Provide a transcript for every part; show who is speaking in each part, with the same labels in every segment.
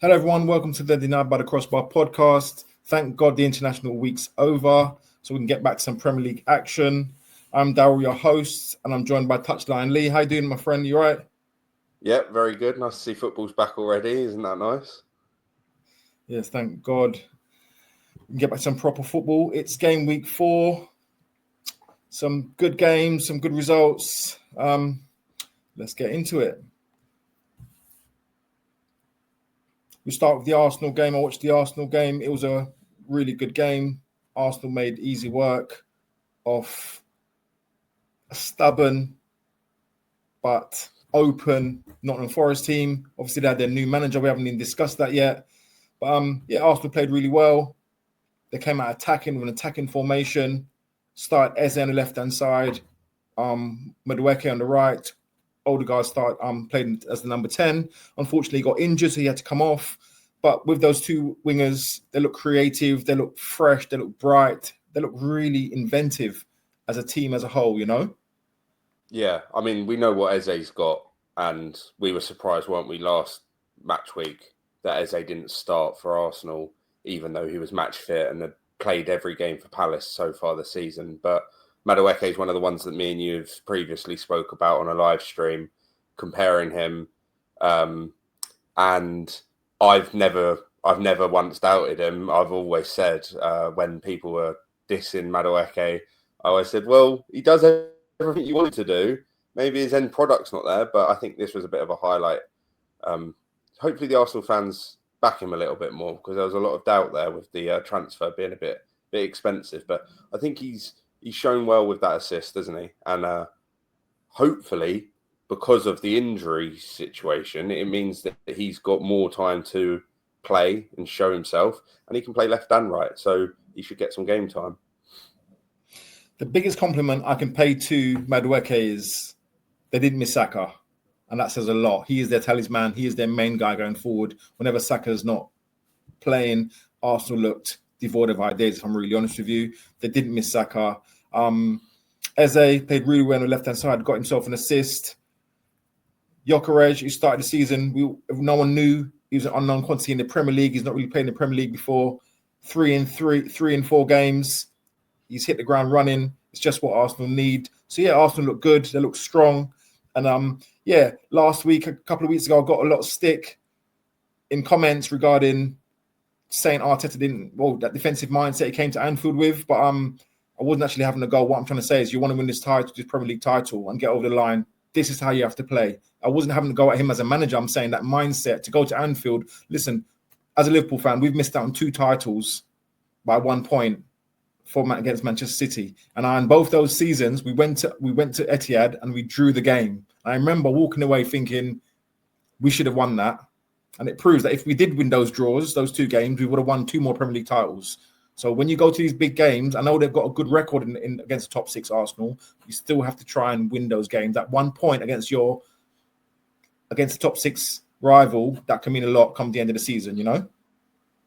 Speaker 1: Hello, everyone. Welcome to the Denied by the Crossbar podcast. Thank God the international week's over, so we can get back to some Premier League action. I'm Daryl, your host, and I'm joined by Touchline Lee. How you doing, my friend? You all right?
Speaker 2: Yeah, very good. Nice to see football's back already. Isn't that nice?
Speaker 1: Yes, thank God. We can get back to some proper football. It's game week 4. Some good games, some good results. Let's get into it. We start with the Arsenal game. I watched the Arsenal game. It was a really good game. Arsenal made easy work of a stubborn but open Nottingham Forest team. Obviously, they had their new manager. We haven't even discussed that yet. But Arsenal played really well. They came out attacking with an attacking formation. Started Eze on the left-hand side, Madueke on the right. Odegaard played as the number 10. Unfortunately, he got injured, so he had to come off. But with those two wingers, they look creative, they look fresh, they look bright, they look really inventive as a team as a whole, you know?
Speaker 2: Yeah, I mean, we know what Eze's got, and we were surprised, weren't we, last match week that Eze didn't start for Arsenal, even though he was match fit and had played every game for Palace so far this season. But Madueke is one of the ones that me and you have previously spoke about on a live stream, comparing him. And I've never once doubted him. I've always said when people were dissing Madueke, I always said, well, he does everything you want him to do. Maybe his end product's not there, but I think this was a bit of a highlight. Hopefully the Arsenal fans back him a little bit more, because there was a lot of doubt there with the transfer being a bit expensive. But I think he's shown well with that assist, hasn't he? And hopefully, because of the injury situation, it means that he's got more time to play and show himself, and he can play left and right. So he should get some game time.
Speaker 1: The biggest compliment I can pay to Madueke is they didn't miss Saka, and that says a lot. He is their talisman. He is their main guy going forward. Whenever Saka's not playing, Arsenal looked devoid of ideas, if I'm really honest with you. They didn't miss Saka. Eze played really well on the left-hand side, got himself an assist. Gyökeres, who started the season, no one knew. He was an unknown quantity in the Premier League. He's not really played in the Premier League before. 3 in 4 games. He's hit the ground running. It's just what Arsenal need. So, Arsenal look good. They look strong. And, last week, a couple of weeks ago, I got a lot of stick in comments regarding saying Arteta that defensive mindset he came to Anfield with. But I wasn't actually having a go. What I'm trying to say is you want to win this Premier League title and get over the line. This is how you have to play. I wasn't having to go at him as a manager. I'm saying that mindset to go to Anfield. Listen, as a Liverpool fan, we've missed out on 2 titles by 1 point against Manchester City. And in both those seasons, we went to Etihad and we drew the game. I remember walking away thinking we should have won that. And it proves that if we did win those 2 games, we would have won 2 more Premier League titles. So when you go to these big games, I know they've got a good record in against the top 6 Arsenal. You still have to try and win those games. That 1 point against the top 6 rival, that can mean a lot come the end of the season, you know?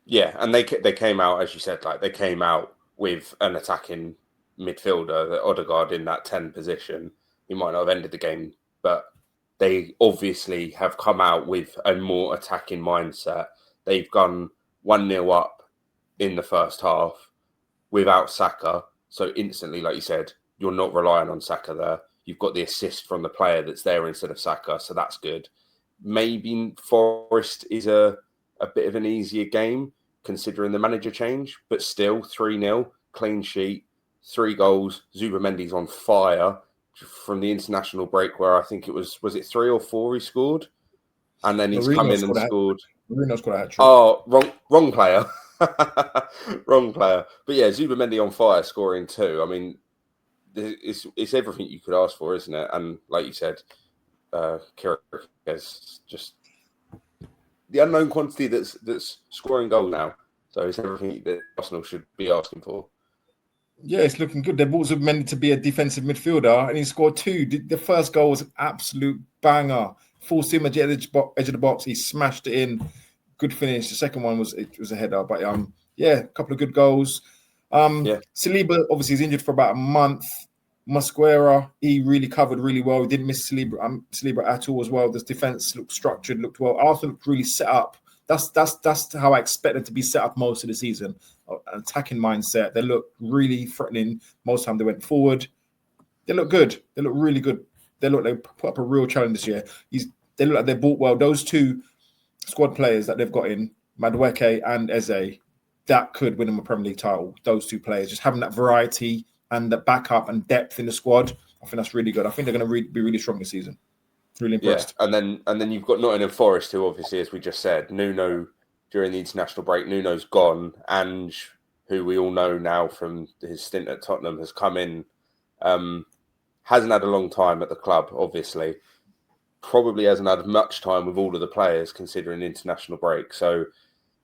Speaker 2: Yeah, and they came out, as you said, they came out with an attacking midfielder, the Odegaard in that 10 position. He might not have ended the game, but they obviously have come out with a more attacking mindset. They've gone 1-0 up in the first half without Saka. So instantly, like you said, you're not relying on Saka there. You've got the assist from the player that's there instead of Saka, so that's good. Maybe Forest is a bit of an easier game considering the manager change, but still 3-0, clean sheet, 3 goals. Zubamendi's on fire from the international break where I think it was it 3 or 4 he scored? And then he's come in and scored.
Speaker 1: Mourinho's got a hat-trick.
Speaker 2: Oh, wrong player. Wrong player. But yeah, Zubamendi on fire scoring 2. I mean, it's everything you could ask for, isn't it? And like you said, Kieran is just the unknown quantity that's scoring goal now. So it's everything that Arsenal should be asking for.
Speaker 1: Yeah, it's looking good. They brought Zubamendi to be a defensive midfielder, and he scored 2. The first goal was an absolute banger. Full sim edge of the box. He smashed it in. Good finish. The second one was a header. But a couple of good goals. Saliba obviously is injured for about a month. Mosquera, he really covered really well. He didn't miss Saliba at all as well. The defense looked structured, looked well. Arsenal looked really set up. That's how I expect them to be set up most of the season. An attacking mindset. They look really threatening. Most of the time they went forward. They look good. They look really good. They put up a real challenge this year. They look like they bought well. Those two squad players that they've got in, Madueke and Eze, that could win them a Premier League title. Those two players, just having that variety and the backup and depth in the squad, I think that's really good. I think they're going to be really strong this season. Really impressed.
Speaker 2: Yeah, and then you've got Nottingham Forest, who obviously, as we just said, Nuno during the international break, Nuno's gone. Ange, who we all know now from his stint at Tottenham, has come in. Hasn't had a long time at the club, obviously. Probably hasn't had much time with all of the players, considering the international break. So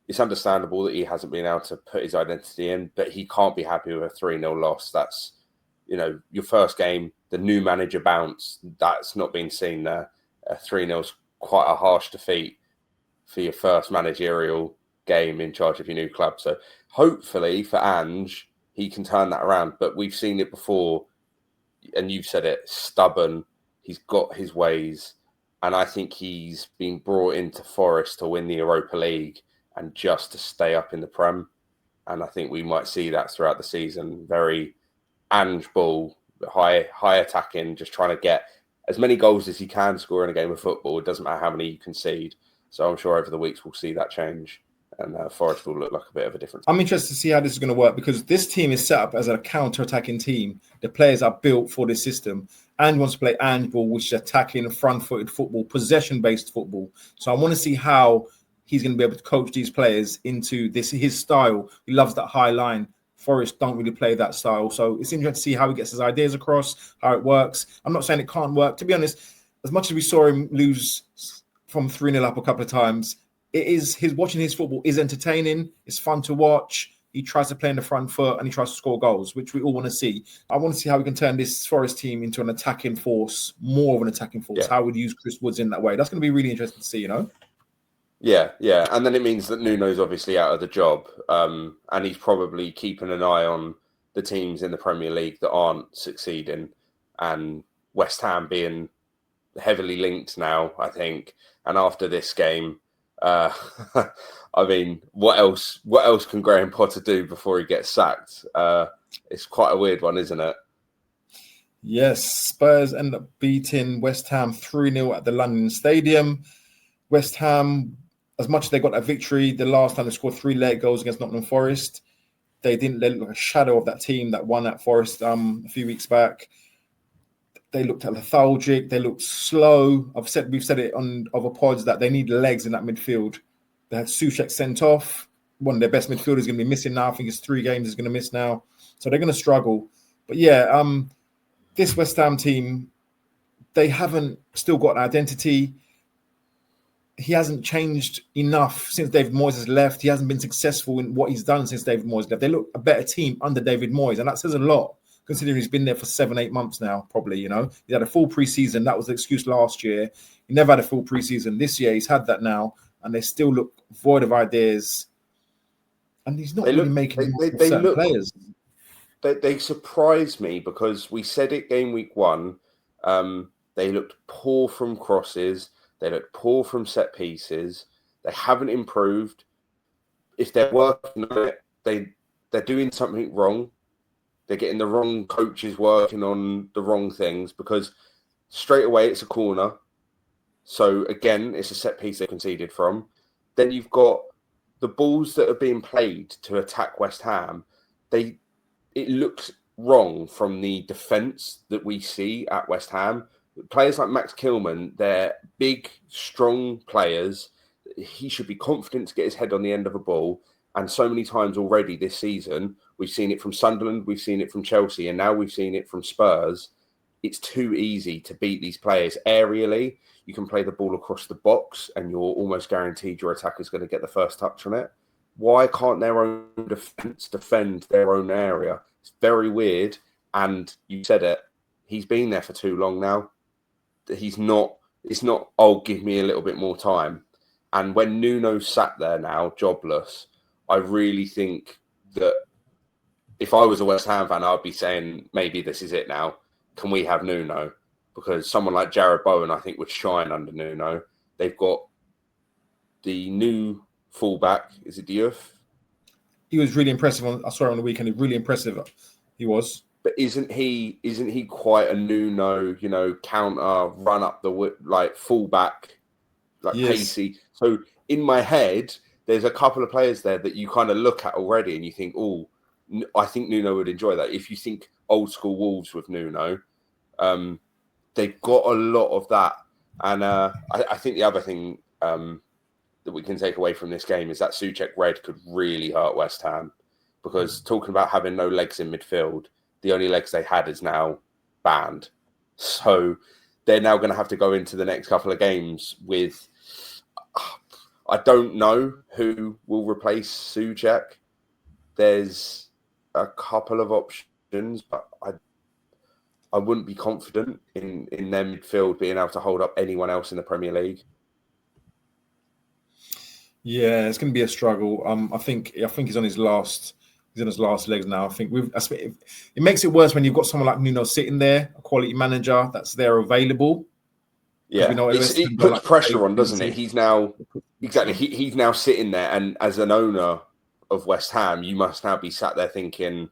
Speaker 2: it's understandable that he hasn't been able to put his identity in, but he can't be happy with a 3-0 loss. That's, your first game, the new manager bounce, that's not been seen there. 3-0 is quite a harsh defeat for your first managerial game in charge of your new club. So hopefully for Ange, he can turn that around. But we've seen it before, and you've said it, stubborn. He's got his ways. And I think he's been brought into Forest to win the Europa League and just to stay up in the Prem. And I think we might see that throughout the season. Very Ange ball, high attacking, just trying to get as many goals as you can score in a game of football. It doesn't matter how many you concede. So I'm sure over the weeks we'll see that change. And Forest will look like a bit of a difference.
Speaker 1: I'm interested to see how this is going to work because this team is set up as a counter-attacking team. The players are built for this system. And wants to play Ange ball, which is attacking, front-footed football, possession-based football. So I want to see how he's going to be able to coach these players into his style. He loves that high line. Forest don't really play that style. So it's interesting to see how he gets his ideas across, how it works. I'm not saying it can't work. To be honest, as much as we saw him lose from 3-0 up a couple of times, watching his football is entertaining. It's fun to watch. He tries to play in the front foot and he tries to score goals, which we all want to see. I want to see how we can turn this Forest team into an attacking force, more of an attacking force. Yeah. How we'd use Chris Woods in that way. That's going to be really interesting to see,
Speaker 2: Yeah. And then it means that Nuno's obviously out of the job. And he's probably keeping an eye on the teams in the Premier League that aren't succeeding. And West Ham being heavily linked now, I think. And after this game, I mean, what else can Graham Potter do before he gets sacked? It's quite a weird one, isn't it?
Speaker 1: Yes, Spurs end up beating West Ham 3-0 at the London Stadium. West Ham, as much as they got that victory, the last time they scored 3 late goals against Nottingham Forest, they look like a shadow of that team that won at Forest a few weeks back. They looked lethargic. They looked slow. We've said it on other pods that they need legs in that midfield. They had Souček sent off. One of their best midfielders is going to be missing now. I think it's 3 games he's going to miss now. So they're going to struggle. But yeah, this West Ham team, they haven't still got an identity. He hasn't changed enough since David Moyes has left. He hasn't been successful in what he's done since David Moyes left. They look a better team under David Moyes, and that says a lot, considering he's been there for 7-8 months now, probably, He had a full preseason. That was the excuse last year. He never had a full preseason. This year, he's had that now, and they still look void of ideas. And he's not making certain players.
Speaker 2: They surprised me because we said it game week 1. They looked poor from crosses. They looked poor from set pieces. They haven't improved. If they're working on it, they're doing something wrong. They're getting the wrong coaches working on the wrong things because straight away it's a corner. So again, it's a set piece they conceded from. Then you've got the balls that are being played to attack West Ham. It looks wrong from the defence that we see at West Ham. Players like Max Kilman, they're big, strong players. He should be confident to get his head on the end of a ball. And so many times already this season, we've seen it from Sunderland, we've seen it from Chelsea, and now we've seen it from Spurs. It's too easy to beat these players aerially. You can play the ball across the box and you're almost guaranteed your attacker's going to get the first touch on it. Why can't their own defence defend their own area? It's very weird. And you said it, he's been there for too long now. It's not, give me a little bit more time. And when Nuno sat there now, jobless, I really think that if I was a West Ham fan, I'd be saying, maybe this is it now. Can we have Nuno? Because someone like Jared Bowen, I think, would shine under Nuno. They've got the new fullback. Is it Diouf?
Speaker 1: He was really impressive. I saw him on the weekend. He was really impressive. He was.
Speaker 2: But isn't he quite a Nuno, counter, run up the fullback, pacey? So in my head, there's a couple of players there that you kind of look at already and you think, oh, I think Nuno would enjoy that. If you think old school Wolves with Nuno, they've got a lot of that. And I think the other thing that we can take away from this game is that Souček red could really hurt West Ham, because talking about having no legs in midfield, the only legs they had is now banned. So they're now going to have to go into the next couple of games with, I don't know who will replace Souček. There's a couple of options, but I wouldn't be confident in their midfield being able to hold up anyone else in the Premier League.
Speaker 1: Yeah, it's going to be a struggle. I think he's on his last legs now. I think it makes it worse when you've got someone like Nuno sitting there, a quality manager that's there available.
Speaker 2: Yeah, it puts pressure on, doesn't it? He's now he's now sitting there, and as an owner of West Ham, you must now be sat there thinking,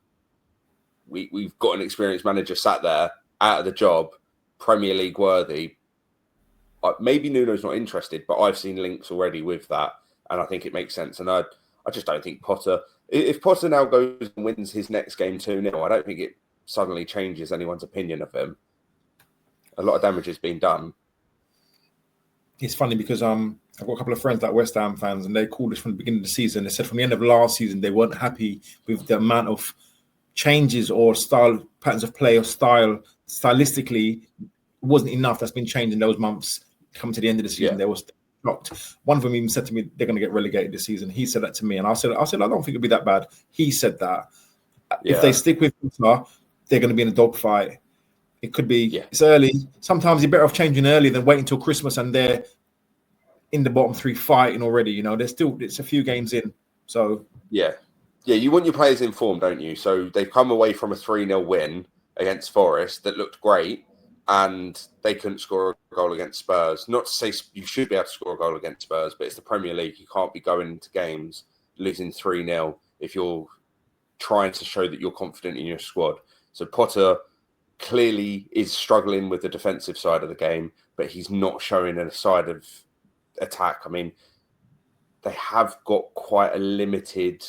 Speaker 2: we've got an experienced manager sat there out of the job, Premier League worthy. Maybe Nuno's not interested, but I've seen links already with that, and I think it makes sense. And I just don't think Potter. If Potter now goes and wins his next game 2-0, I don't think it suddenly changes anyone's opinion of him. A lot of damage has been done.
Speaker 1: It's funny because I've got a couple of friends that are West Ham fans, and they called us from the beginning of the season. They said from the end of last season they weren't happy with the amount of changes or patterns of play or stylistically wasn't enough. That's been changed in those months. Come to the end of the season, they was blocked. One of them even said to me they're going to get relegated this season. He said that to me, and I said I don't think it'll be that bad. He said that if they stick with Potter, they're going to be in a dogfight. It could be. It's early. Sometimes you're better off changing early than waiting until Christmas and they're in the bottom three fighting already. It's a few games in. So
Speaker 2: yeah, you want your players in form, don't you? So they've come away from a 3-0 win against Forest that looked great, and they couldn't score a goal against Spurs. Not to say you should be able to score a goal against Spurs, but it's the Premier League. You can't be going into games losing 3-0 if you're trying to show that you're confident in your squad. So Potter clearly is struggling with the defensive side of the game, but he's not showing a side of attack. I mean, they have got quite a limited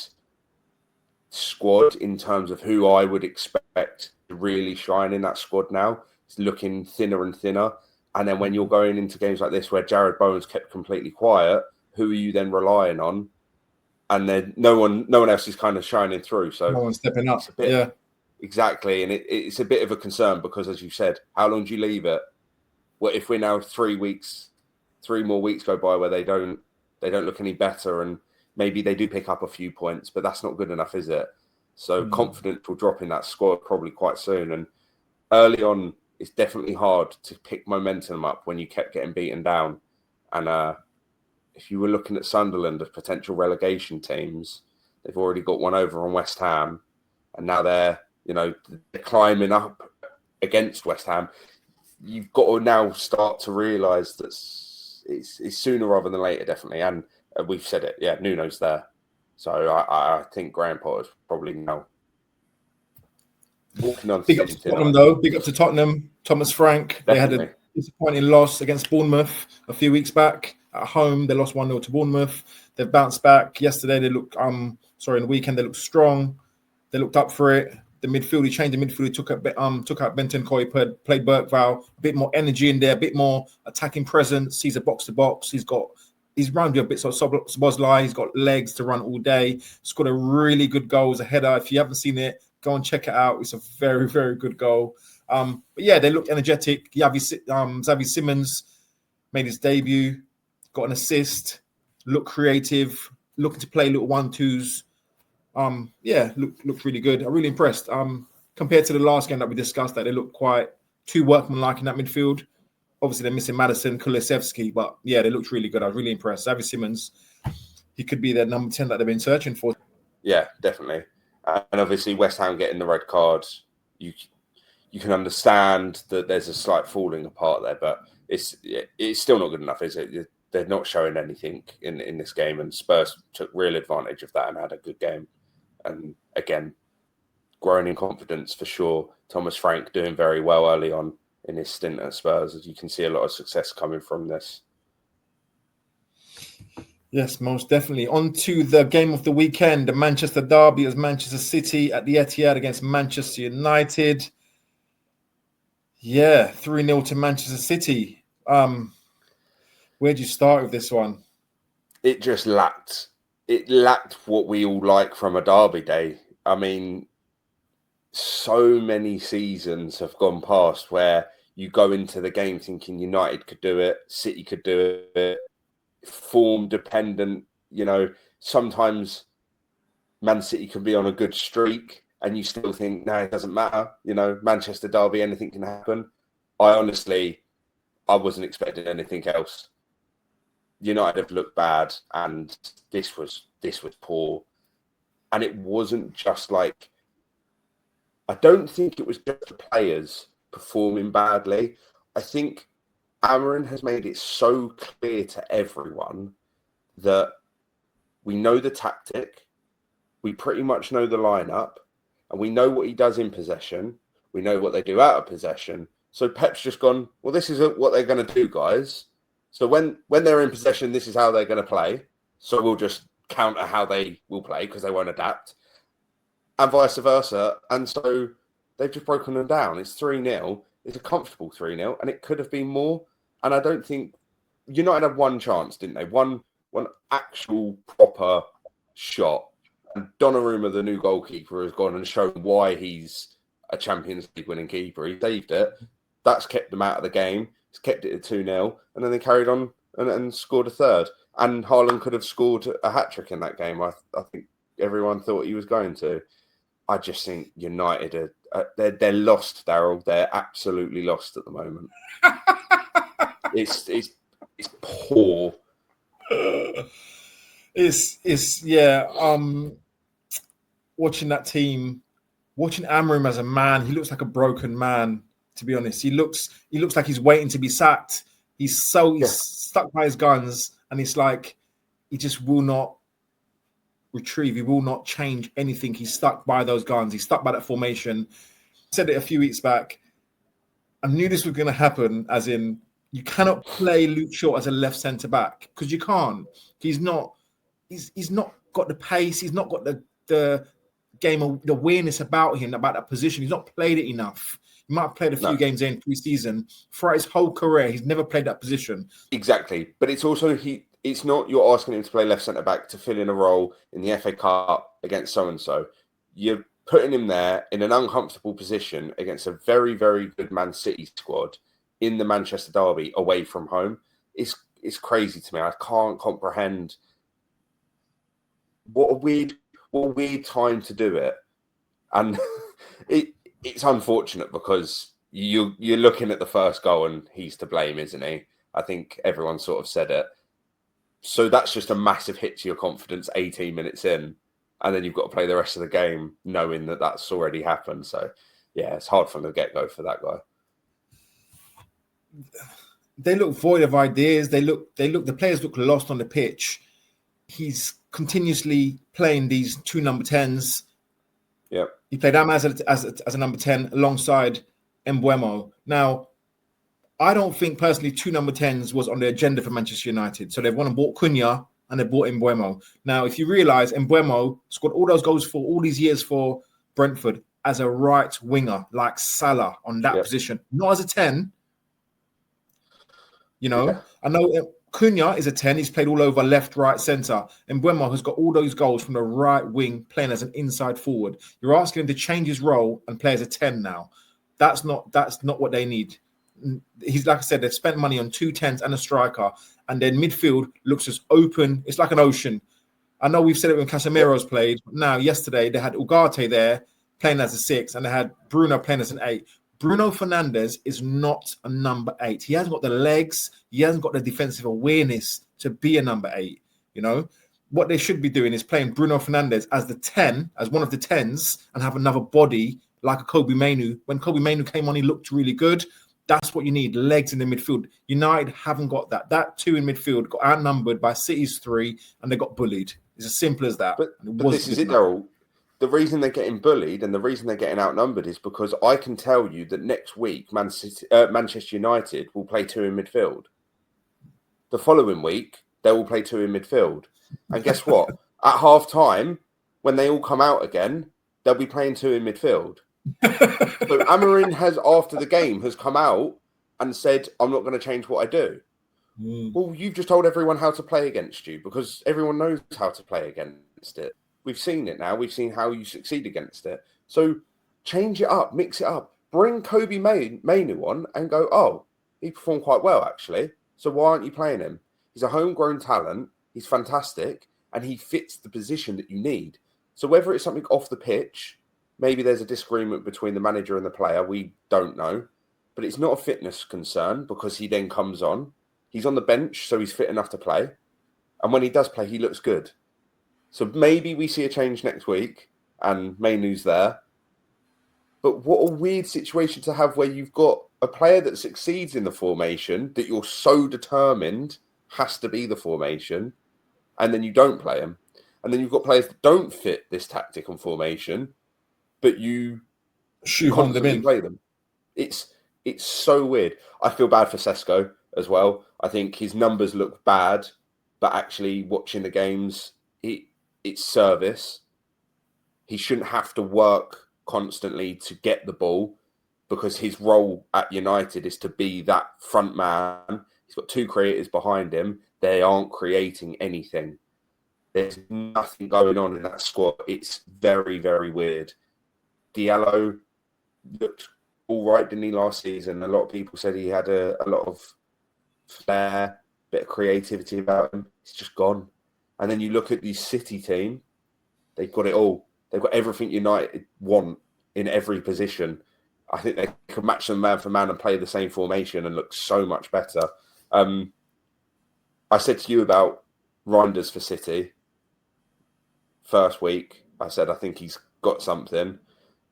Speaker 2: squad in terms of who I would expect to really shine in that squad now. It's looking thinner and thinner. And then when you're going into games like this where Jared Bowen's kept completely quiet, who are you then relying on? And then no one else is kind of shining through. So
Speaker 1: no one's stepping up.
Speaker 2: Exactly. And it's a bit of a concern because, as you said, how long do you leave it? Well, if we're now 3 more weeks go by where they don't look any better, and maybe they do pick up a few points, but that's not good enough, is it? So confidence will drop in that squad probably quite soon. And early on, it's definitely hard to pick momentum up when you kept getting beaten down. And if you were looking at Sunderland as potential relegation teams, they've already got one over on West Ham, and now they're climbing up against West Ham. You've got to now start to realise that it's sooner rather than later, definitely. And we've said it, Nuno's there. So I think Graham Potter's probably now walking on.
Speaker 1: Big up to Tottenham, though. Big up to Tottenham. Thomas Frank. Definitely. They had a disappointing loss against Bournemouth a few weeks back at home. They lost 1-0 to Bournemouth. They've bounced back. Yesterday, they looked. In the weekend, they looked strong. They looked up for it. The midfield, he changed the midfield. He took out Bentancur, played Bergvall, a bit more energy in there, a bit more attacking presence. He's a box to box. He's round you a bit. So Szoboszlai, he's got legs to run all day. Scored a really good goal as a header. If you haven't seen it, go and check it out. It's a very, very good goal. But yeah, they looked energetic. Xavi Simons made his debut, got an assist, looked creative, looking to play little 1-2s. Looked really good. I'm really impressed. Compared to the last game that we discussed, that they look quite too workmanlike in that midfield. Obviously, they're missing Madison, Kulusevski, but yeah, they looked really good. I was really impressed. Xavi Simons, he could be their number 10 that they've been searching for.
Speaker 2: Yeah, definitely. And obviously, West Ham getting the red card, you can understand that there's a slight falling apart there, but it's still not good enough, is it? they're not showing anything in this game, and Spurs took real advantage of that and had a good game. And again, growing in confidence for sure. Thomas Frank doing very well early on in his stint at Spurs, as you can see a lot of success coming from this.
Speaker 1: Yes, most definitely. On to the game of the weekend, the Manchester derby as Manchester City at the Etihad against Manchester United. Yeah, 3-0 to Manchester City. Where'd you start with this one?
Speaker 2: It just lacked what we all like from a derby day. I mean, so many seasons have gone past where you go into the game thinking United could do it, City could do it, form dependent. Sometimes Man City can be on a good streak and you still think, no, it doesn't matter. Manchester derby, anything can happen. I wasn't expecting anything else. United have looked bad, and this was poor. And it wasn't just like, I don't think it was just the players performing badly. I think Amarin has made it so clear to everyone that we know the tactic, we pretty much know the lineup, and we know what he does in possession. We know what they do out of possession. So Pep's just gone, well, this is what they're going to do, guys. So when they're in possession, this is how they're going to play. So we'll just counter how they will play because they won't adapt. And vice versa. And so they've just broken them down. It's 3-0. It's a comfortable 3-0. And it could have been more. And I don't think United had one chance, didn't they? One actual proper shot. And Donnarumma, the new goalkeeper, has gone and shown why he's a Champions League winning keeper. He saved it. That's kept them out of the game. It's kept it at 2-0. And then they carried on and scored a third. And Haaland could have scored a hat-trick in that game. I think everyone thought he was going to. I just think United they're lost, Daryl. They're absolutely lost at the moment. It's poor.
Speaker 1: Watching that team, watching Amarim as a man, he looks like a broken man. To be honest, he looks like he's waiting to be sacked. He's stuck by his guns, and it's like he just will not retrieve. He will not change anything. He's stuck by those guns. He's stuck by that formation. I said it a few weeks back. I knew this was going to happen, as in you cannot play Luke Shaw as a left centre back because you can't. He's not got the pace. He's not got the game, the awareness about him, about that position. He's not played it enough. He might have played a few games in pre-season. For his whole career, he's never played that position.
Speaker 2: Exactly. But it's also, it's not you're asking him to play left centre-back to fill in a role in the FA Cup against so-and-so. You're putting him there in an uncomfortable position against a very, very good Man City squad in the Manchester derby away from home. It's crazy to me. I can't comprehend what a weird time to do it. And it's unfortunate because you're looking at the first goal and he's to blame, isn't he? I think everyone sort of said it. So that's just a massive hit to your confidence 18 minutes in. And then you've got to play the rest of the game knowing that that's already happened. So, yeah, it's hard from the get-go for that guy.
Speaker 1: They look void of ideas. The players look lost on the pitch. He's continuously playing these two number 10s.
Speaker 2: Yeah.
Speaker 1: He played Am as a number 10 alongside Mbeumo. Now, I don't think personally two number 10s was on the agenda for Manchester United. So they've gone and bought Cunha and they bought Mbeumo. Now, if you realise, Mbeumo scored all those goals for all these years for Brentford as a right winger, like Salah on that position, not as a 10. I know Cunha is a 10. He's played all over left, right, centre. And Mbeumo has got all those goals from the right wing, playing as an inside forward. You're asking him to change his role and play as a 10 now. That's not what they need. He's, like I said, they've spent money on 2 10s and a striker, and then midfield looks as open. It's like an ocean. I know we've said it when Casemiro's played. But now, yesterday, they had Ugarte there playing as a 6, and they had Bruno playing as an 8. Bruno Fernandes is not a number 8. He hasn't got the legs. He hasn't got the defensive awareness to be a number 8. What they should be doing is playing Bruno Fernandes as the 10, as one of the 10s, and have another body like a Kobe Mainu. When Kobe Mainu came on, he looked really good. That's what you need, legs in the midfield. United haven't got that. That 2 in midfield got outnumbered by City's 3, and they got bullied. It's as simple as that.
Speaker 2: But this is it, Daryl. The reason they're getting bullied and the reason they're getting outnumbered is because I can tell you that next week Manchester United will play 2 in midfield. The following week, they will play 2 in midfield. And guess what? At half-time, when they all come out again, they'll be playing 2 in midfield. So Amorim has, after the game, has come out and said, I'm not going to change what I do. Well, you've just told everyone how to play against you because everyone knows how to play against it. We've seen it now. We've seen how you succeed against it. So change it up, mix it up. Bring Kobe Mainu on and go, oh, he performed quite well, actually. So why aren't you playing him? He's a homegrown talent. He's fantastic. And he fits the position that you need. So whether it's something off the pitch, maybe there's a disagreement between the manager and the player. We don't know. But it's not a fitness concern because he then comes on. He's on the bench, so he's fit enough to play. And when he does play, he looks good. So maybe we see a change next week and Mainu's there. But what a weird situation to have where you've got a player that succeeds in the formation that you're so determined has to be the formation, and then you don't play him. And then you've got players that don't fit this tactic and formation, but you
Speaker 1: shoehorn them in.
Speaker 2: Play them. It's so weird. I feel bad for Sesko as well. I think his numbers look bad, but actually watching the games, it's service. He shouldn't have to work constantly to get the ball because his role at United is to be that front man. He's got 2 creators behind him. They aren't creating anything. There's nothing going on in that squad. It's very, very weird. Diallo looked all right, didn't he, last season? A lot of people said he had a lot of flair, bit of creativity about him. It's just gone. And then you look at the City team, they've got it all. They've got everything United want in every position. I think they could match them man for man and play the same formation and look so much better. I said to you about Reinders for City. First week, I said I think he's got something.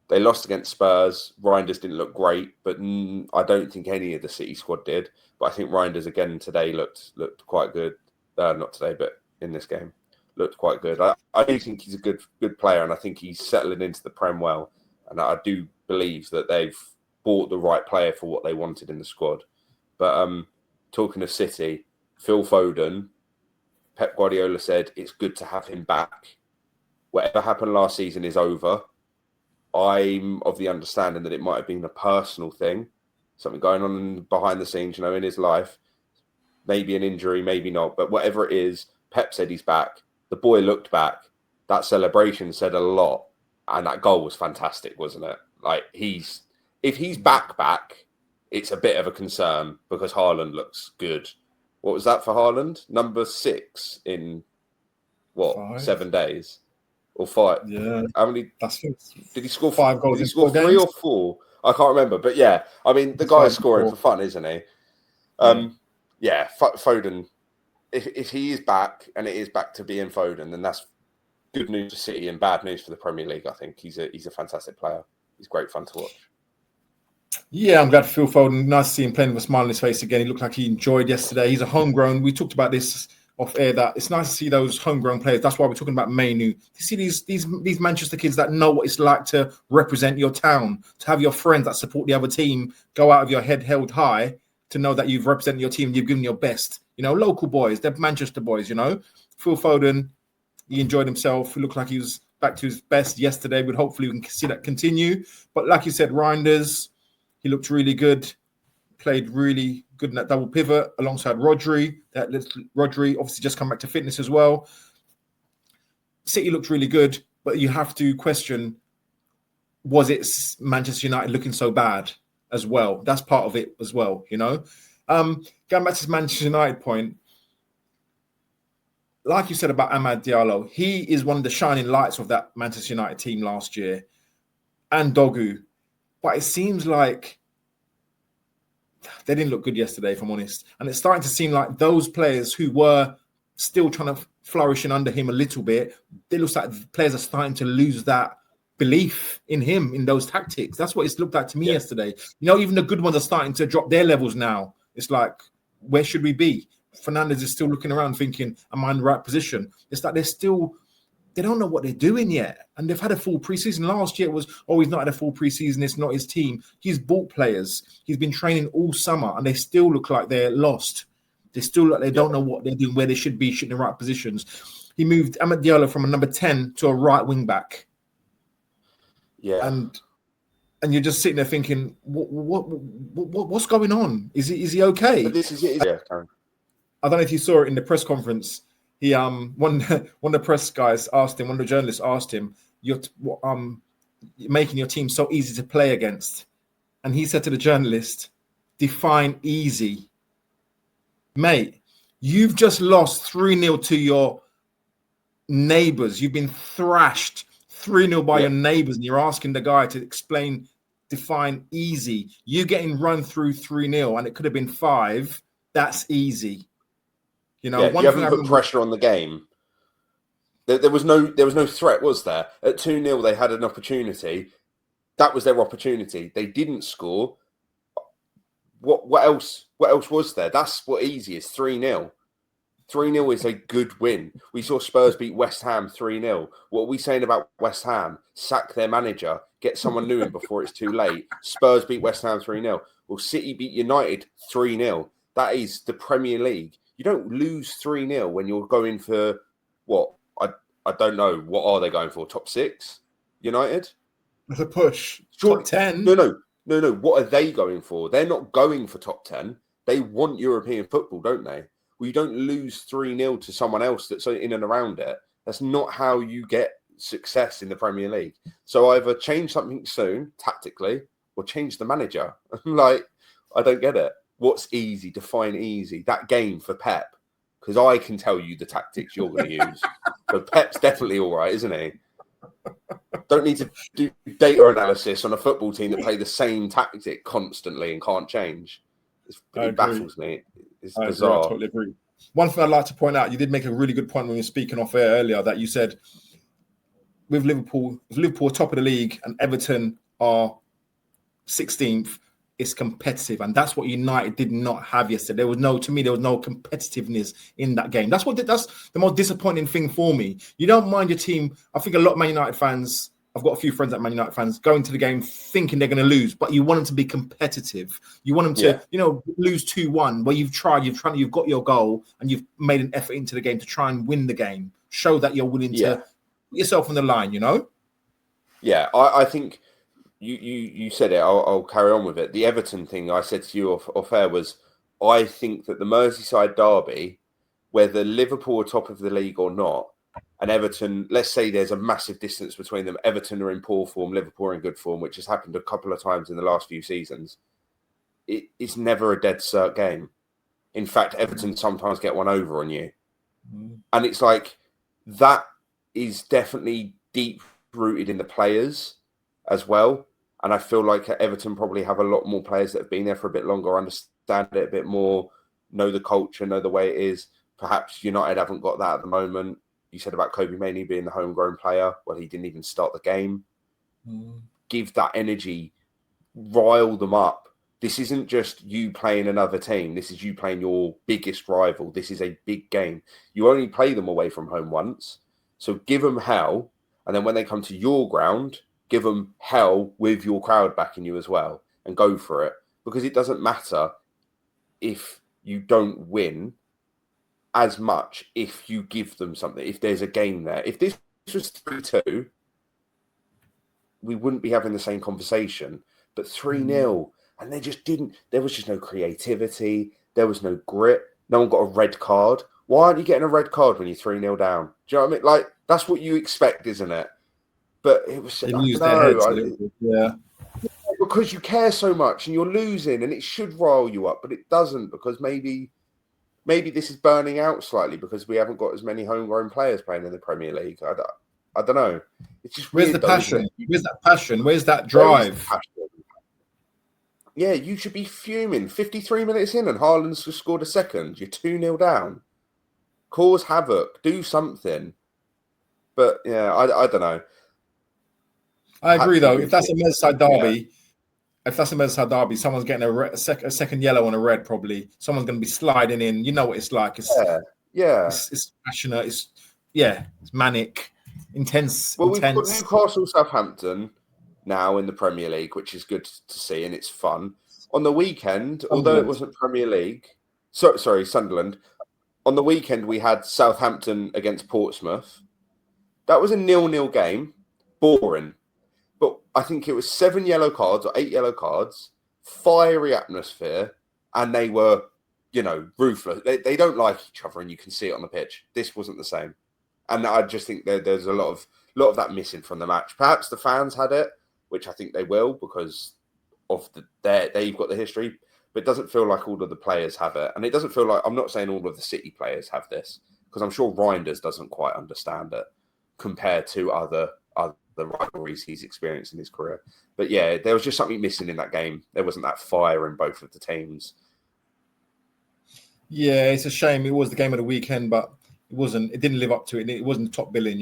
Speaker 2: They lost against Spurs. Reinders didn't look great, but I don't think any of the City squad did. But I think Reinders again today looked quite good. Not today, but in this game, looked quite good. I do think he's a good player, and I think he's settling into the Prem well. And I do believe that they've bought the right player for what they wanted in the squad. But talking of City, Phil Foden, Pep Guardiola said it's good to have him back. Whatever happened last season is over. I'm of the understanding that it might have been a personal thing, something going on behind the scenes, in his life. Maybe an injury, maybe not. But whatever it is, Pep said he's back. The boy looked back. That celebration said a lot. And that goal was fantastic, wasn't it? Like, if he's back, it's a bit of a concern because Haaland looks good. What was that for Haaland? Number 6 in, 5. 7 days? Or 5? Yeah. How many? Did he score 5 goals? Did he score 3 or 4? I can't remember. But yeah, I mean, the guy's scoring for fun, isn't he? Yeah, Foden. If he is back and it is back to being Foden, then that's good news for City and bad news for the Premier League. I think he's a fantastic player. He's great fun to watch.
Speaker 1: Yeah, I'm glad for Phil Foden. Nice to see him playing with a smile on his face again. He looked like he enjoyed yesterday. He's a homegrown. We talked about this off air, that it's nice to see those homegrown players. That's why we're talking about Mainu. To see these Manchester kids that know what it's like to represent your town, to have your friends that support the other team go out of your head held high, to know that you've represented your team, you've given your best. Local boys, they're Manchester boys, Phil Foden, he enjoyed himself. He looked like he was back to his best yesterday. But hopefully we can see that continue. But like you said, Reinders, he looked really good. Played really good in that double pivot alongside Rodri. Rodri obviously just come back to fitness as well. City looked really good, but you have to question, was it Manchester United looking so bad as well? That's part of it as well, Going back to this Manchester United point, like you said about Amad Diallo, he is one of the shining lights of that Manchester United team last year, and Dogu. But it seems like they didn't look good yesterday, if I'm honest. And it's starting to seem like those players who were still trying to flourish in under him a little bit, it looks like players are starting to lose that belief in him, in those tactics. That's what it's looked like to me yesterday. Even the good ones are starting to drop their levels now. It's like, where should we be? Fernandes is still looking around thinking, am I in the right position? It's like they don't know what they're doing yet. And they've had a full preseason. Last year it was, he's not had a full preseason. It's not his team. He's bought players. He's been training all summer and they still look like they're lost. They still look like they don't know what they're doing, where they should be, in the right positions. He moved Amad Diallo from a number 10 to a right wing back.
Speaker 2: Yeah.
Speaker 1: And you're just sitting there thinking, what's going on? Is he okay?
Speaker 2: But this is it. Yeah, Karen.
Speaker 1: I don't know if you saw it in the press conference. He one of the press guys asked him, one of the journalists asked him, "You're making your team so easy to play against," and he said to the journalist, "Define easy, mate. You've just lost 3-0 to your neighbours. You've been thrashed 3-0 by your neighbours, and you're asking the guy to define easy. You getting run through 3-0, and it could have been 5. That's easy." You haven't put pressure on the game. There was no threat, was there? At 2-0, they had an opportunity. That was their opportunity. They didn't score. What else was there? That's what easy is. 3-0. 3-0 is a good win. We saw Spurs beat West Ham 3-0. What are we saying about West Ham? Sack their manager. Get someone new in before it's too late. Spurs beat West Ham 3-0. Well, City beat United 3-0. That is the Premier League. You don't lose 3-0 when you're going for what? I don't know. What are they going for? Top 6? United? With a push. Top 10?
Speaker 2: No. What are they going for? They're not going for top 10. They want European football, don't they? Well, you don't lose 3-0 to someone else that's in and around it. That's not how you get success in the Premier League. So either change something soon, tactically, or change the manager. I don't get it. What's easy? Define easy. That game for Pep, because I can tell you the tactics you're going to use. So Pep's definitely all right, isn't he? Don't need to do data analysis on a football team that play the same tactic constantly and can't change. It baffles me. It's bizarre.
Speaker 1: I totally agree. One thing I'd like to point out, you did make a really good point when we were speaking off air earlier, that you said with Liverpool top of the league and Everton are 16th, it's competitive, and that's what United did not have yesterday. There was no competitiveness in that game. That's the most disappointing thing for me. You don't mind your team. I think a lot of Man United fans, I've got a few friends that Man United fans, going to the game thinking they're going to lose, but you want them to be competitive. You want them to, lose 2-1, where you've got your goal and you've made an effort into the game to try and win the game. Show that you're willing to put yourself on the line,
Speaker 2: Yeah, I think you said it. I'll carry on with it. The Everton thing I said to you off air was, I think that the Merseyside derby, whether Liverpool are top of the league or not, and Everton, let's say there's a massive distance between them. Everton are in poor form, Liverpool are in good form, which has happened a couple of times in the last few seasons. It's never a dead cert game. In fact, Everton sometimes get one over on you. And it's like, that is definitely deep rooted in the players as well. And I feel like Everton probably have a lot more players that have been there for a bit longer, understand it a bit more, know the culture, know the way it is. Perhaps United haven't got that at the moment. You said about Kobe Mainoo being the homegrown player. Well, he didn't even start the game. Give that energy, rile them up. This isn't just you playing another team. This is you playing your biggest rival. This is a big game. You only play them away from home once. So give them hell. And then when they come to your ground, give them hell with your crowd backing you as well, and go for it. Because it doesn't matter if you don't win as much if you give them something, if there's a game there. If this was 3-2, we wouldn't be having the same conversation. But 3-0, and they just didn't. There was just no creativity. There was no grit. No one got a red card. Why aren't you getting a red card when you're 3-0 down? Do you know what I mean? Like, that's what you expect, isn't it? But it was because you care so much and you're losing, and it should rile you up, but it doesn't, because maybe this is burning out slightly because we haven't got as many homegrown players playing in the Premier League. I don't know. It's just
Speaker 1: where's
Speaker 2: weird,
Speaker 1: the passion? Where's that passion? Where's that drive?
Speaker 2: Yeah, you should be fuming. 53 minutes in and Haaland's just scored a second. You're 2-0 down. Cause havoc. Do something. But yeah, I don't know.
Speaker 1: I agree,
Speaker 2: Perhaps
Speaker 1: though.
Speaker 2: even
Speaker 1: If that's a Merseyside
Speaker 2: yeah.
Speaker 1: derby, someone's getting a second yellow and a red. Probably someone's going to be sliding in. You know what it's like.
Speaker 2: Yeah.
Speaker 1: It's passionate. It's manic, intense.
Speaker 2: Well, we've got Newcastle, Southampton now in the Premier League, which is good to see and it's fun. On the weekend, although it wasn't Premier League, Sunderland. On the weekend, we had Southampton against Portsmouth. That was a 0-0 game, boring. But I think it was 7 yellow cards or 8 yellow cards, fiery atmosphere, and they were, ruthless. They don't like each other, and you can see it on the pitch. This wasn't the same, and I just think there's a lot of that missing from the match. Perhaps the fans had it, which I think they will because of they've got the history, but it doesn't feel like all of the players have it, and it doesn't feel like I'm not saying all of the City players have this because I'm sure Reinders doesn't quite understand it compared to other rivalries he's experienced in his career. But yeah, there was just something missing in that game. There wasn't that fire in both of the teams.
Speaker 1: Yeah, it's a shame. It was the game of the weekend, but it didn't live up to it. It wasn't top billing,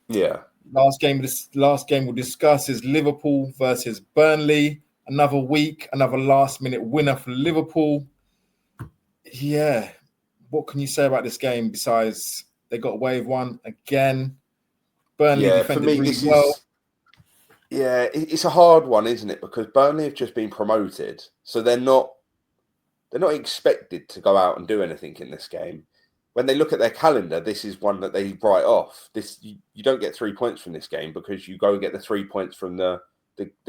Speaker 2: Yeah.
Speaker 1: Last game we'll discuss is Liverpool versus Burnley. Another week, another last-minute winner for Liverpool. Yeah. What can you say about this game besides they got away with one again? Burnley defended really well.
Speaker 2: It's a hard one, isn't it? Because Burnley have just been promoted, so they're not expected to go out and do anything in this game. When they look at their calendar, this is one that they write off. You don't get 3 points from this game because you go and get the 3 points from the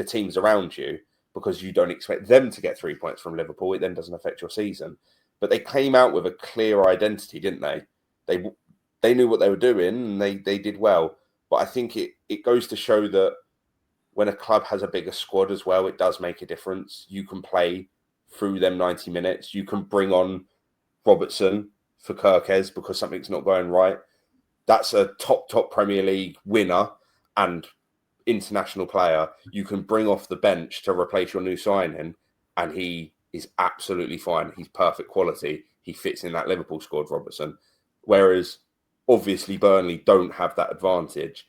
Speaker 2: teams around you because you don't expect them to get 3 points from Liverpool. It then doesn't affect your season. But they came out with a clear identity, didn't they? They knew what they were doing and they did well. But I think it goes to show that when a club has a bigger squad as well, it does make a difference. You can play through them 90 minutes. You can bring on Robertson for Kirkes because something's not going right. That's a top Premier League winner and international player. You can bring off the bench to replace your new signing, and he is absolutely fine. He's perfect quality. He fits in that Liverpool squad, Robertson. Whereas, obviously, Burnley don't have that advantage.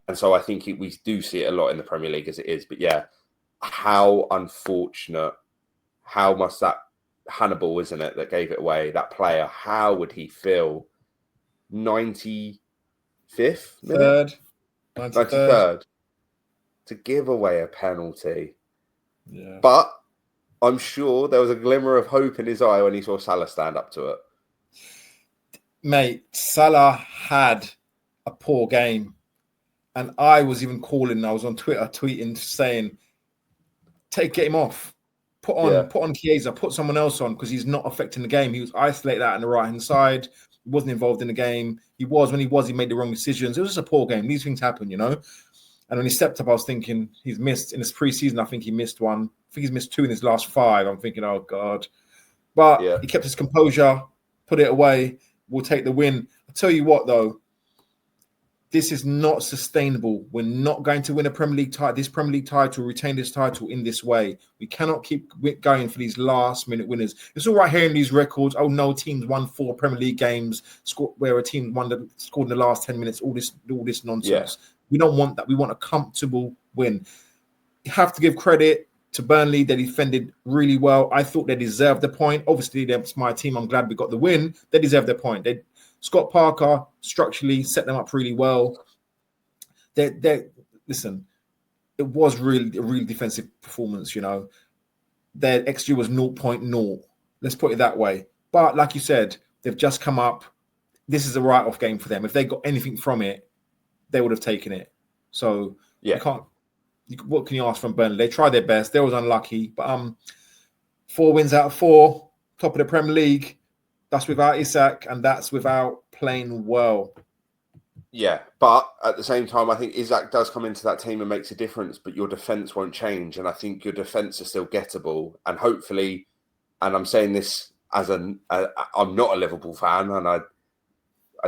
Speaker 2: And so I think we do see it a lot in the Premier League as it is. But yeah, how unfortunate, how much that Hannibal, isn't it, that gave it away, that player, how would he feel? 95th minute? 93rd. To give away a penalty.
Speaker 1: Yeah.
Speaker 2: But I'm sure there was a glimmer of hope in his eye when he saw Salah stand up to it.
Speaker 1: Mate, Salah had a poor game. And I was even I was on Twitter tweeting, saying, get him off. Put on Chiesa, put someone else on because he's not affecting the game. He was isolated out on the right-hand side. He wasn't involved in the game. He made the wrong decisions. It was just a poor game. These things happen, And when he stepped up, I was thinking he's missed in his preseason. I think he missed one. I think he's missed 2 in his last 5. I'm thinking, oh, God. But he kept his composure, put it away. We'll take the win. I'll tell you what, though. This is not sustainable. We're not going to win a Premier League title, retain this title in this way. We cannot keep going for these last-minute winners. It's all right hearing these records. Oh, no, teams won 4 Premier League games where a team scored in the last 10 minutes, all this nonsense.
Speaker 2: Yeah.
Speaker 1: We don't want that. We want a comfortable win. You have to give credit to Burnley. They defended really well. I thought they deserved the point. Obviously, that's my team. I'm glad we got the win. They deserve their point. Scott Parker structurally set them up really well. Listen, it was really a really defensive performance, Their XG was 0.0. Let's put it that way. But like you said, they've just come up. This is a write-off game for them. If they got anything from it, they would have taken it. So what can you ask from Burnley? They tried their best. They was unlucky. But 4 wins out of 4, top of the Premier League. That's without Isak, and that's without playing well.
Speaker 2: Yeah, but at the same time, I think Isak does come into that team and makes a difference, but your defence won't change. And I think your defence is still gettable. And hopefully, and I'm saying this as I'm not a Liverpool fan, and I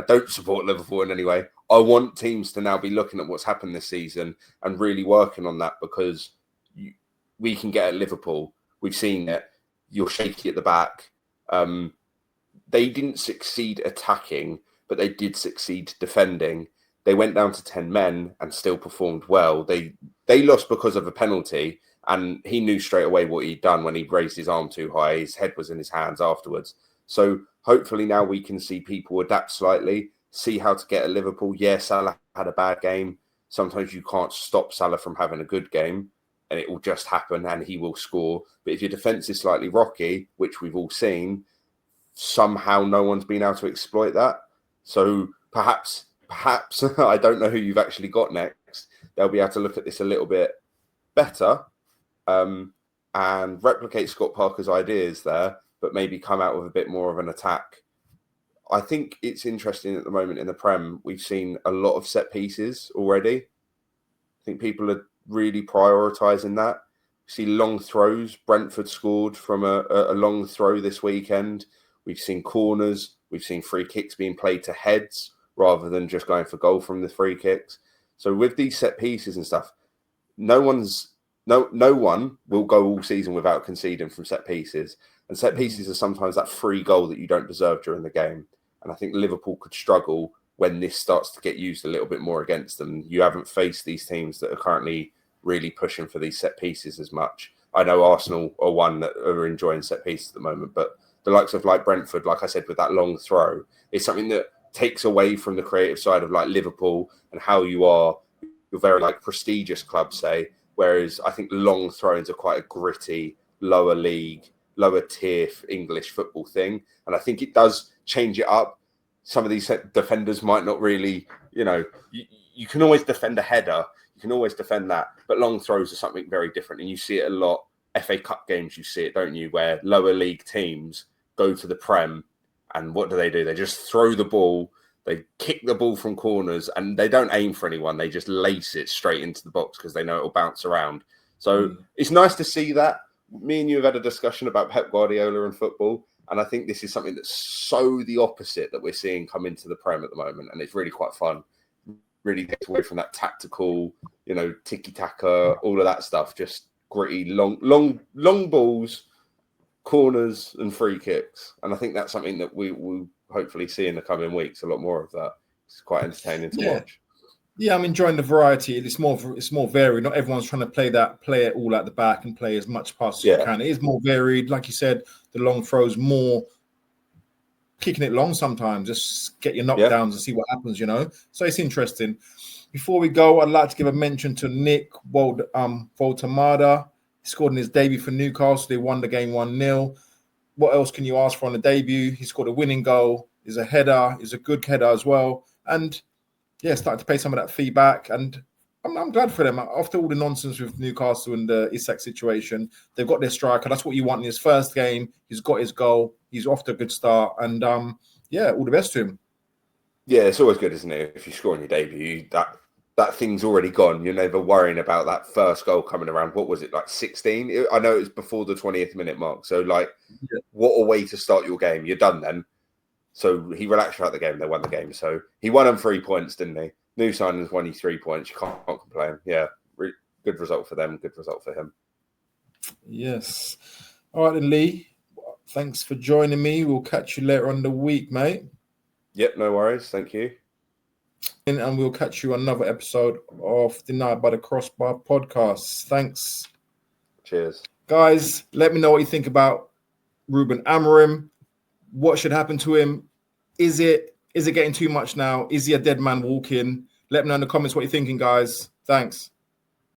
Speaker 2: don't support Liverpool in any way. I want teams to now be looking at what's happened this season and really working on that because we can get at Liverpool. We've seen it. You're shaky at the back. They didn't succeed attacking, but they did succeed defending. they went down to 10 men and still performed well. They lost because of a penalty, and he knew straight away what he'd done when he raised his arm too high. His head was in his hands afterwards. So hopefully now we can see people adapt slightly, see how to get at Liverpool. Yeah, Salah had a bad game. Sometimes you can't stop Salah from having a good game, and it will just happen and he will score. But if your defence is slightly rocky, which we've all seen, somehow no one's been able to exploit that. So perhaps, I don't know who you've actually got next. They'll be able to look at this a little bit better and replicate Scott Parker's ideas there, but maybe come out with a bit more of an attack. I think it's interesting at the moment in the Prem, we've seen a lot of set pieces already. I think people are really prioritising that. We see long throws. Brentford scored from a long throw this weekend. We've seen corners. We've seen free kicks being played to heads rather than just going for goal from the free kicks. So with these set pieces and stuff, no one will go all season without conceding from set pieces. And set pieces are sometimes that free goal that you don't deserve during the game. And I think Liverpool could struggle when this starts to get used a little bit more against them. You haven't faced these teams that are currently really pushing for these set pieces as much. I know Arsenal are one that are enjoying set pieces at the moment, but the likes of like Brentford, like I said, with that long throw, is something that takes away from the creative side of like Liverpool and how you're very like prestigious club, say. Whereas I think long throws are quite a gritty, lower league, lower tier English football thing. And I think it does change it up. Some of these defenders might not really, you can always defend a header. You can always defend that. But long throws are something very different. And you see it a lot. FA Cup games, you see it, don't you? Where lower league teams go to the Prem and what do? They just throw the ball. They kick the ball from corners and they don't aim for anyone. They just lace it straight into the box because they know it'll bounce around. So it's nice to see that. Me and you have had a discussion about Pep Guardiola and football. And I think this is something that's so the opposite that we're seeing come into the Prem at the moment. And it's really quite fun. Really gets away from that tactical, tiki-taka, all of that stuff. Just gritty, long balls, corners and free kicks. And I think that's something that we will hopefully see in the coming weeks. A lot more of that. It's quite entertaining to watch.
Speaker 1: Yeah, I'm enjoying the variety. It's more varied. Not everyone's trying to play it all at the back and play as much pass as you can. It is more varied. Like you said, the long throws, more kicking it long sometimes. Just get your knockdowns and see what happens, So it's interesting. Before we go, I'd like to give a mention to Nick Voltamada. He scored in his debut for Newcastle. They won the game 1-0. What else can you ask for on the debut? He scored a winning goal. He's a header. He's a good header as well. And starting to pay some of that feedback. And I'm glad for them. After all the nonsense with Newcastle and the Isak situation, they've got their striker. That's what you want in his first game. He's got his goal. He's off to a good start. And, all the best to him. Yeah,
Speaker 2: it's always good, isn't it? If you score on your debut, that thing's already gone. You're never worrying about that first goal coming around. What was it, like 16? I know it was before the 20th minute mark. So, what a way to start your game. You're done then. So he relaxed throughout the game. They won the game. So he won them 3 points, didn't he? New signings won you 3 points. You can't complain. Yeah, good result for them. Good result for him.
Speaker 1: Yes. All right, then, Lee. Thanks for joining me. We'll catch you later on the week, mate.
Speaker 2: Yep, no worries. Thank you.
Speaker 1: And we'll catch you on another episode of the Night by the Crossbar podcast. Thanks.
Speaker 2: Cheers.
Speaker 1: Guys, let me know what you think about Ruben Amorim. What should happen to him? Is it getting too much now? Is he a dead man walking? Let me know in the comments what you're thinking, guys. Thanks.